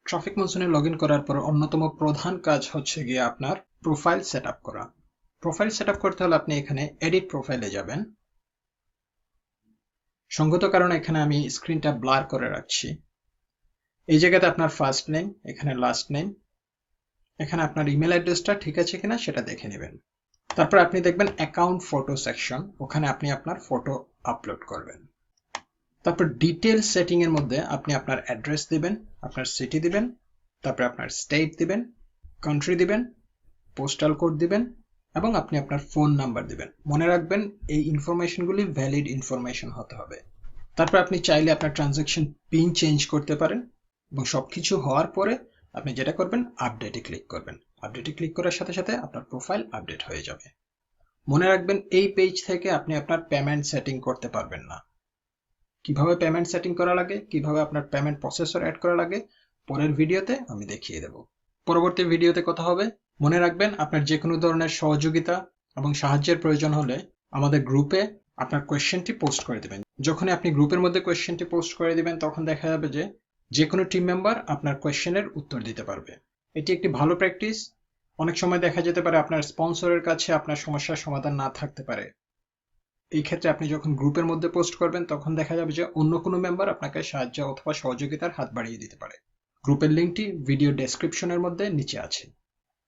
Traffic মনসুনে log in করার পর অন্যতম প্রধান কাজ হচ্ছে গিয়ে আপনার প্রোফাইল সেট আপ করা। প্রোফাইল সেট আপ করতে হলে আপনি এখানে এডিট প্রোফাইলে যাবেন। সঙ্গত কারণে এখানে আমি স্ক্রিনটা ব্লার করে রাখছি। এই জায়গাতে আপনার ফার্স্ট নেম, এখানে লাস্ট নেম, এখানে আপনার ইমেল অ্যাড্রেসটা ঠিক আছে কিনা সেটা দেখে নেবেন। তারপর আপনি দেখবেন অ্যাকাউন্ট ফটো সেকশন, ওখানে আপনি আপনার ফটো আপলোড করবেন। তারপর ডিটেল সেটিং এর মধ্যে আপনি আপনার অ্যাড্রেস দিবেন, আপনার সিটি দিবেন, তারপর আপনার স্টেট দিবেন, কান্ট্রি দিবেন, পোস্টাল কোড দিবেন এবং আপনি আপনার ফোন নাম্বার দিবেন। মনে রাখবেন এই ইনফরমেশনগুলি ভ্যালিড ইনফরমেশন হতে হবে। তারপর আপনি চাইলে আপনার ট্রানজ্যাকশন পিন চেঞ্জ করতে পারেন এবং সবকিছু হওয়ার পরে আপনি যেটা করবেন আপডেটে ক্লিক করবেন। আপডেটে ক্লিক করার সাথে সাথে আপনার প্রোফাইল আপডেট হয়ে যাবে। মনে রাখবেন এই পেজ থেকে আপনি আপনার পেমেন্ট সেটিং করতে পারবেন না। কিভাবে পেমেন্ট সেটিং করা লাগে, কিভাবে আপনার পেমেন্ট প্রসেসর অ্যাড করা লাগে পরের ভিডিওতে আমি দেখিয়ে দেব। পরবর্তী ভিডিওতে কথা হবে। মনে রাখবেন আপনার যে কোনো ধরনের সহযোগিতা এবং সাহায্যের প্রয়োজন হলে আমাদের গ্রুপে আপনার কোয়েশ্চেনটি পোস্ট করে দিবেন। যখনই আপনি গ্রুপের মধ্যে কোয়েশ্চেনটি পোস্ট করে দিবেন তখন দেখা যাবে যে কোনো টিম মেম্বার আপনার কোয়েশ্চেনের উত্তর দিতে পারবে। এটি একটি ভালো প্র্যাকটিস। অনেক সময় দেখা যেতে পারে আপনার স্পন্সরের কাছে আপনার সমস্যার সমাধান না থাকতে পারে। এই ক্ষেত্রে আপনি যখন গ্রুপের মধ্যে পোস্ট করবেন তখন দেখা যাবে যে অন্য কোনো মেম্বার আপনাকে সাহায্য অথবা সহযোগিতার হাত বাড়িয়ে দিতে পারে। গ্রুপের লিঙ্কটি ভিডিও ডেসক্রিপশনের মধ্যে নিচে আছে।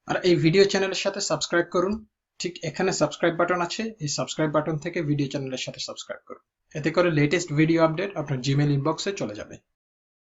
আর এই ভিডিও চ্যানেলের সাথে সাবস্ক্রাইব করুন। ঠিক এখানে সাবস্ক্রাইব বাটন আছে, এই সাবস্ক্রাইব বাটন থেকে ভিডিও চ্যানেলের সাথে সাবস্ক্রাইব করুন। এতে করে লেটেস্ট ভিডিও আপডেট আপনার জিমেইল ইনবক্সে চলে যাবে।